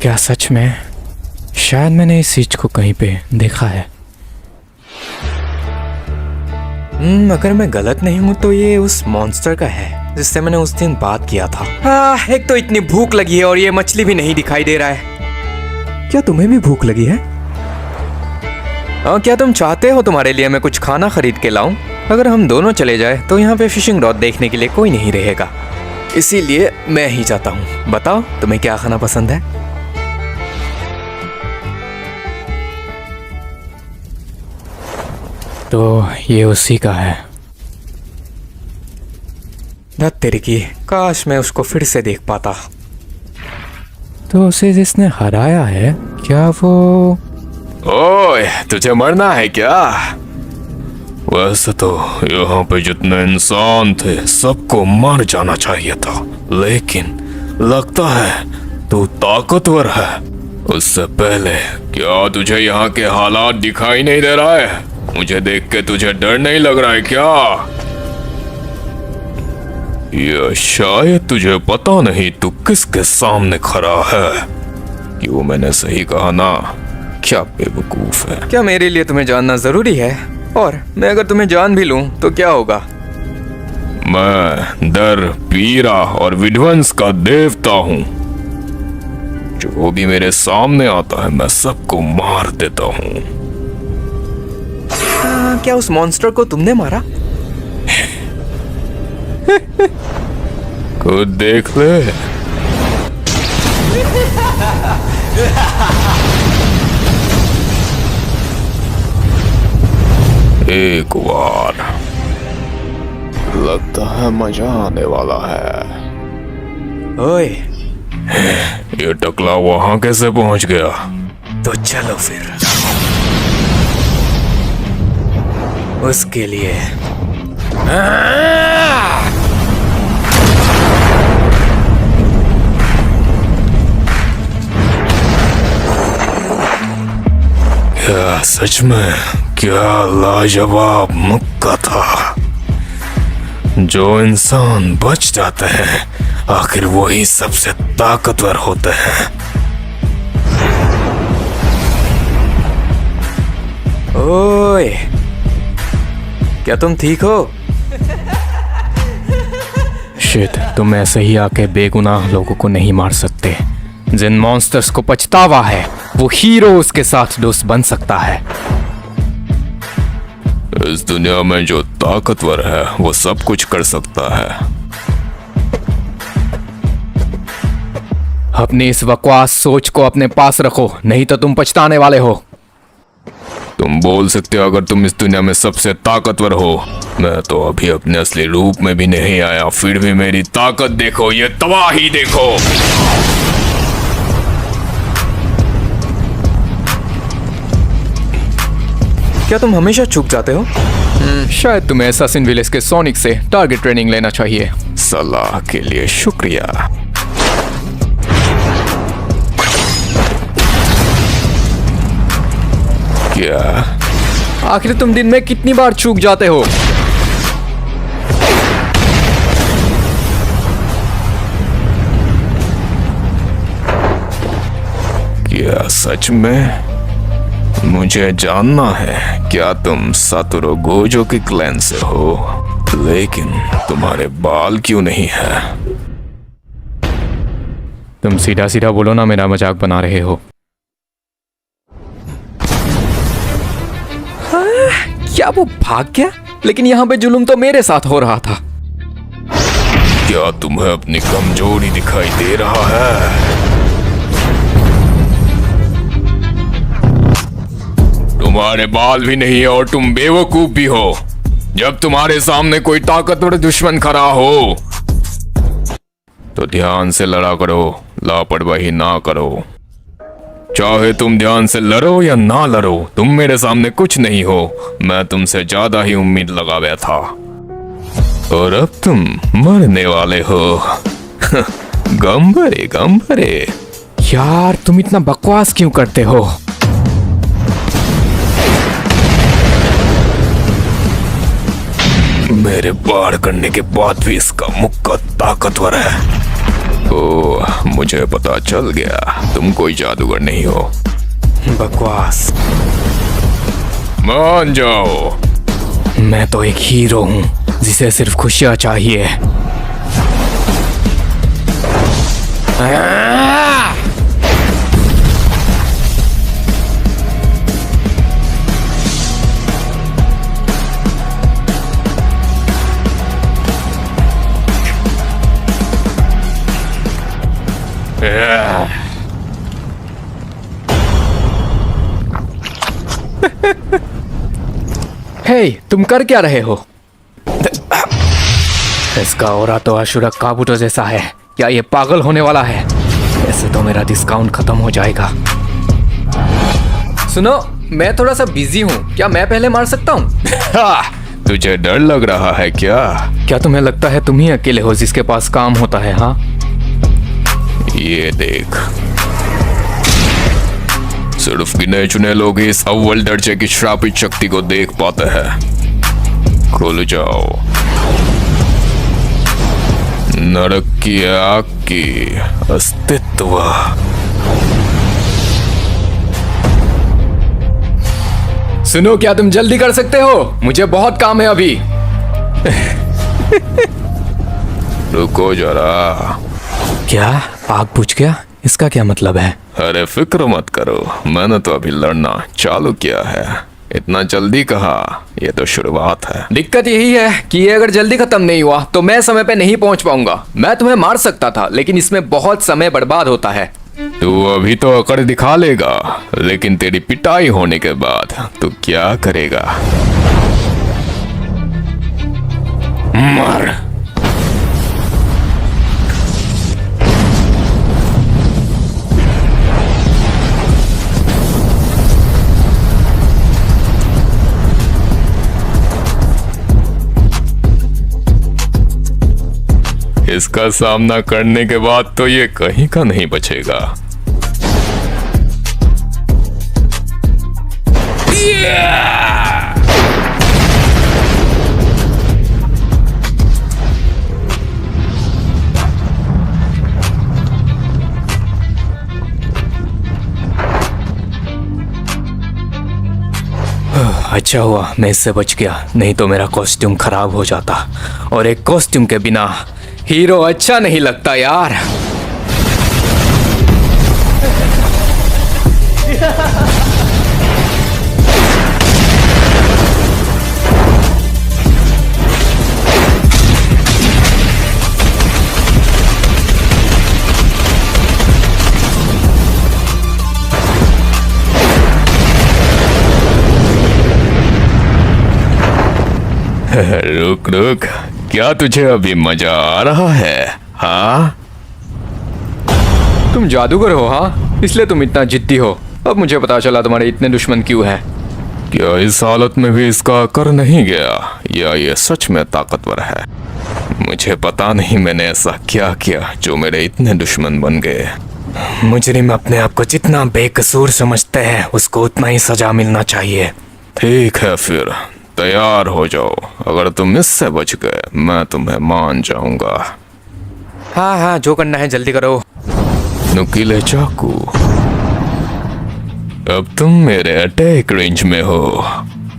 क्या सच में? शायद मैंने इस चीज को कहीं पे देखा है। अगर मैं गलत नहीं हूँ तो ये उस मॉन्स्टर का है जिससे मैंने उस दिन बात किया था। एक तो इतनी भूख लगी है और ये मछली भी नहीं दिखाई दे रहा है। क्या तुम्हें भी भूख लगी है? क्या तुम चाहते हो तुम्हारे लिए मैं कुछ खाना खरीद के लाऊं? अगर हम दोनों चले जाए तो यहाँ पे फिशिंग रॉड देखने के लिए कोई नहीं रहेगा, इसीलिए मैं ही जाता हूँ। बताओ तुम्हें क्या खाना पसंद है? तो ये उसी का है। धत तेरी की, काश मैं उसको फिर से देख पाता। तो उसे जिसने हराया है, क्या वो? ओए, तुझे मरना है क्या? वैसे तो यहाँ पे जितने इंसान थे सबको मर जाना चाहिए था, लेकिन लगता है तू ताकतवर है। उससे पहले क्या तुझे यहाँ के हालात दिखाई नहीं दे रहा है? मुझे देख के तुझे डर नहीं लग रहा है क्या? या शायद तुझे पता नहीं तू किसके सामने खड़ा है। क्यों, मैंने सही कहा ना? क्या बेवकूफ है। क्या मेरे लिए तुम्हें जानना जरूरी है? और मैं अगर तुम्हें जान भी लूं तो क्या होगा? मैं डर, पीड़ा और विध्वंस का देवता हूँ। जो भी मेरे सामने आता है मैं सबको मार देता हूँ। क्या उस मॉन्स्टर को तुमने मारा? खुद देख ले। एक बार, लगता है मजा आने वाला है। ओए, ये टकला वहां कैसे पहुंच गया? तो चलो फिर उसके लिए। क्या सच में? क्या लाजवाब मुक्का था। जो इंसान बच जाते हैं आखिर वही सबसे ताकतवर होते हैं। ओए, क्या तुम ठीक हो? शिट, तुम ऐसे ही आके बेगुनाह लोगों को नहीं मार सकते। जिन मॉन्स्टर्स को पछतावा है वो हीरो उसके साथ दोस्त बन सकता है। इस दुनिया में जो ताकतवर है वो सब कुछ कर सकता है। अपनी इस बकवास सोच को अपने पास रखो, नहीं तो तुम पछताने वाले हो। तुम बोल सकते हो अगर तुम इस दुनिया में सबसे ताकतवर हो। मैं तो अभी अपने असली रूप में भी नहीं आया, फिर भी मेरी ताकत देखो, ये तबाही देखो। क्या तुम हमेशा चूक जाते हो? शायद तुम्हें असैसिन विलेज के सोनिक से टारगेट ट्रेनिंग लेना चाहिए। सलाह के लिए शुक्रिया। क्या? आखिर तुम दिन में कितनी बार चूक जाते हो? क्या सच में? मुझे जानना है क्या तुम सातोरू गोजो के क्लैन से हो, लेकिन तुम्हारे बाल क्यों नहीं है? तुम सीधा सीधा बोलो ना, मेरा मजाक बना रहे हो? क्या वो भाग गया? लेकिन यहाँ पे जुल्म तो मेरे साथ हो रहा था। क्या तुम्हें अपनी कमजोरी दिखाई दे रहा है? तुम्हारे बाल भी नहीं है और तुम बेवकूफ भी हो। जब तुम्हारे सामने कोई ताकतवर दुश्मन खड़ा हो तो ध्यान से लड़ा करो, लापरवाही ना करो। चाहे तुम ध्यान से लड़ो या ना लड़ो, तुम मेरे सामने कुछ नहीं हो। मैं तुमसे ज्यादा ही उम्मीद लगा बैठा था और अब तुम मरने वाले हो। गंभरे गंभरे। यार, तुम इतना बकवास क्यों करते हो? मेरे बाढ़ करने के बाद भी इसका मुक्का ताकतवर है। ओह, मुझे पता चल गया, तुम कोई जादूगर नहीं हो। बकवास। मान जाओ। मैं तो एक हीरो हूँ जिसे सिर्फ खुशियाँ चाहिए। हे, तुम कर क्या रहे हो? इसका ऑरा तो अशुरा काबूटो जैसा है। क्या ये पागल होने वाला है? ऐसे तो मेरा डिस्काउंट खत्म हो जाएगा। सुनो, मैं थोड़ा सा बिजी हूँ, क्या मैं पहले मार सकता हूँ? तुझे डर लग रहा है क्या? क्या तुम्हें लगता है तुम ही अकेले हो जिसके पास काम होता है? हाँ, ये देख, सिर्फ गिने चुने लोग इस अव्वल दर्जे की श्रापित शक्ति को देख पाते हैं। खुल जाओ। नरक की आग की अस्तित्व। सुनो, क्या तुम जल्दी कर सकते हो? मुझे बहुत काम है अभी। रुको जरा। क्या आग बुझ गया? इसका क्या मतलब है? अरे फिक्र मत करो, मैंने तो अभी लड़ना चालू किया है। इतना जल्दी कहा, ये तो शुरुआत है। दिक्कत यही है कि ये अगर जल्दी खत्म नहीं हुआ तो मैं समय पे नहीं पहुंच पाऊंगा। मैं तुम्हें मार सकता था, लेकिन इसमें बहुत समय बर्बाद होता है। तू अभी तो अकड़ दिखा लेगा, लेकिन तेरी पिटाई होने के बाद तू क्या करेगा? मर। इसका सामना करने के बाद तो ये कहीं का नहीं बचेगा। अच्छा हुआ मैं इससे बच गया, नहीं तो मेरा कॉस्ट्यूम खराब हो जाता। और एक कॉस्ट्यूम के बिना हीरो अच्छा नहीं लगता यार। रुक रुक, क्या तुझे अभी मजा आ रहा है? हाँ, तुम जादूगर हो? हाँ, इसलिए तुम इतना जिद्दी हो। अब मुझे पता चला तुम्हारे इतने दुश्मन क्यों हैं। क्या इस हालत में भी इसका कर नहीं गया, या ये सच में ताकतवर है? मुझे पता नहीं मैंने ऐसा क्या किया जो मेरे इतने दुश्मन बन गए। मुजरिम अपने आप को जितना बेकसूर समझते हैं उसको उतना ही सजा मिलना चाहिए। ठीक है, फिर तैयार हो जाओ। अगर तुम इससे बच गए मैं तुम्हें मान जाऊंगा। हाँ हाँ, जो करना है जल्दी करो। नुकीले चाकू, अब तुम मेरे अटैक रेंज में हो।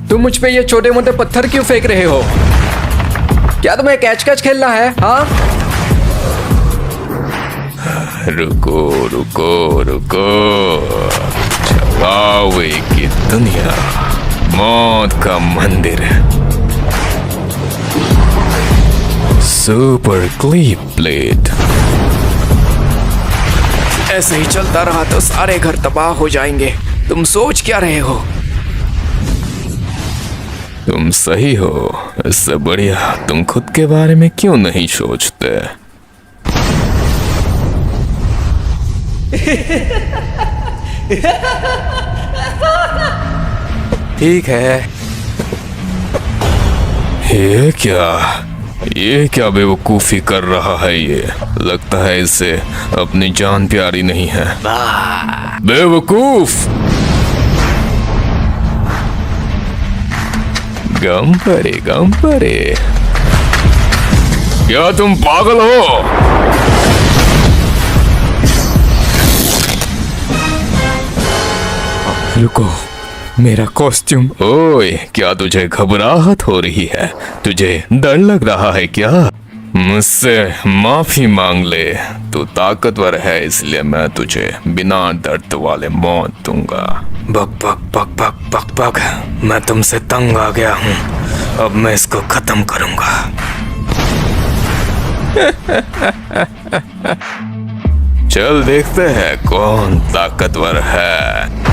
तुम मुझ पे ये छोटे मोटे पत्थर क्यों फेंक रहे हो? क्या तुम्हें कैच कैच खेलना है? हाँ, रुको रुको रुको। छपावे की दुनिया, मौत का मंदिर, सुपर क्लीप प्लेट। ऐसे ही चलता रहा तो सारे घर तबाह हो जाएंगे। तुम सोच क्या रहे हो? तुम सही हो, इससे बढ़िया तुम खुद के बारे में क्यों नहीं सोचते? ठीक है। ये क्या बेवकूफी कर रहा है ये? लगता है इसे अपनी जान प्यारी नहीं है। बेवकूफ! गंपरे गंपरे, क्या तुम पागल हो? रुको, मेरा कॉस्ट्यूम। ओए, क्या तुझे घबराहट हो रही है? तुझे डर लग रहा है क्या? मुझसे माफी मांग ले। तू ताकतवर है, इसलिए मैं तुझे बिना दर्द वाले मौत दूंगा। बक बक बक बक बक बक, मैं तुमसे तंग आ गया हूँ। अब मैं इसको खत्म करूंगा। चल देखते हैं कौन ताकतवर है।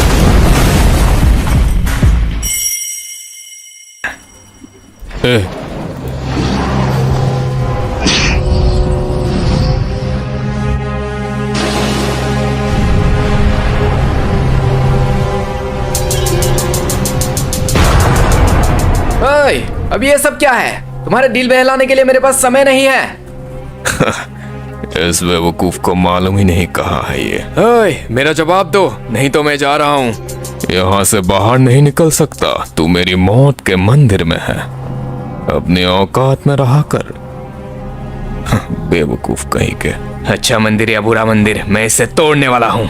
ओए, अब ये सब क्या है? तुम्हारे दिल बहलाने के लिए मेरे पास समय नहीं है। इस बेवकूफ को मालूम ही नहीं कहाँ है ये। ओए, मेरा जवाब दो, नहीं तो मैं जा रहा हूँ। यहाँ से बाहर नहीं निकल सकता। तू मेरी मौत के मंदिर में है, अपनी औकात में रहा कर। बेवकूफ कहीं के। अच्छा मंदिर या बुरा मंदिर, मैं इसे तोड़ने वाला हूँ।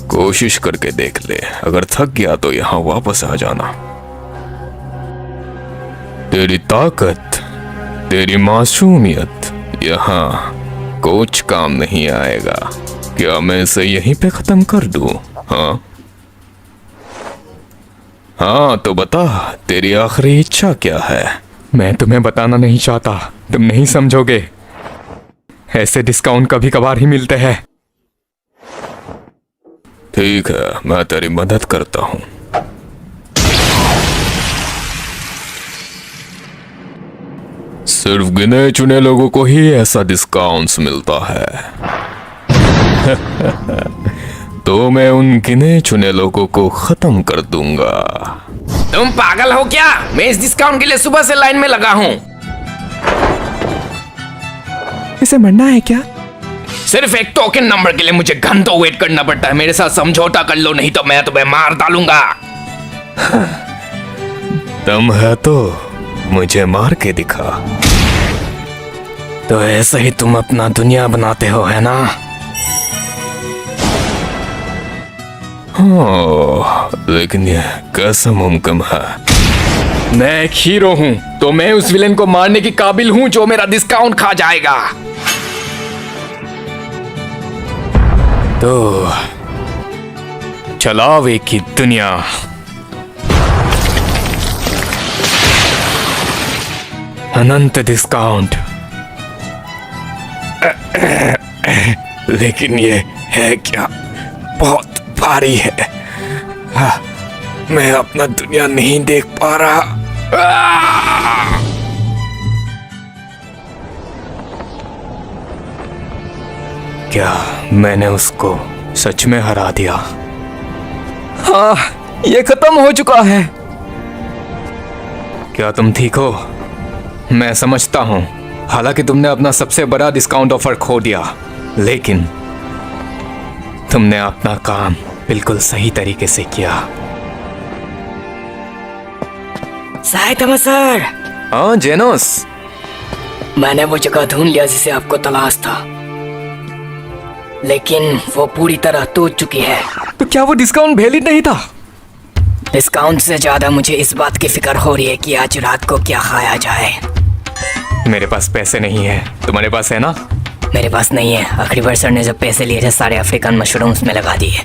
कोशिश करके देख ले, अगर थक गया तो यहाँ वापस आ जाना। तेरी ताकत, तेरी मासूमियत यहाँ कुछ काम नहीं आएगा। क्या मैं इसे यहीं पे खत्म कर दूं? हाँ हाँ, तो बता, तेरी आखिरी इच्छा क्या है? मैं तुम्हें बताना नहीं चाहता, तुम नहीं समझोगे। ऐसे डिस्काउंट कभी कभार ही मिलते हैं। ठीक है, मैं तेरी मदद करता हूँ। सिर्फ गिने चुने लोगों को ही ऐसा डिस्काउंट्स मिलता है। तो मैं उन गिने चुने लोगों को खत्म कर दूंगा। तुम पागल हो क्या? मैं इस डिस्काउंट के लिए सुबह से लाइन में लगा हूँ। इसे मरना है क्या? सिर्फ एक टोकन नंबर के लिए मुझे घंटों वेट करना पड़ता है। मेरे साथ समझौता कर लो, नहीं तो मैं तुम्हें मार डालूंगा। दम है तो मुझे मार के दिखा। तो ऐसे ही तुम अपना दुनिया बनाते हो, है ना? हाँ, लेकिन ये कैसे मुमकिन है? मैं एक हीरो हूँ, तो मैं उस विलेन को मारने की काबिल हूँ जो मेरा डिस्काउंट खा जाएगा। तो चलाओ एक ही दुनिया। अनंत डिस्काउंट। लेकिन ये है क्या? बहुत भारी है। हाँ, मैं अपना दुनिया नहीं देख पा रहा। क्या मैंने उसको सच में हरा दिया? हाँ, ये खत्म हो चुका है। क्या तुम ठीक हो? मैं समझता हूं, हालांकि तुमने अपना सबसे बड़ा डिस्काउंट ऑफर खो दिया, लेकिन तुमने अपना काम बिल्कुल सही तरीके से किया। साइतामा सर, हाँ जेनोस, मैंने वो जगह ढूंढ लिया जिसे आपको तलाश था, लेकिन वो पूरी तरह टूट चुकी है। तो क्या वो डिस्काउंट वैलिड नहीं था? डिस्काउंट से ज्यादा मुझे इस बात की फिक्र हो रही है कि आज रात को क्या खाया जाए। मेरे पास पैसे नहीं है, तुम्हारे पास है ना? मेरे पास नहीं है। आखिरी बार सर ने जब पैसे लिए थे सारे अफ्रीकन मशरूम्स में लगा दिए।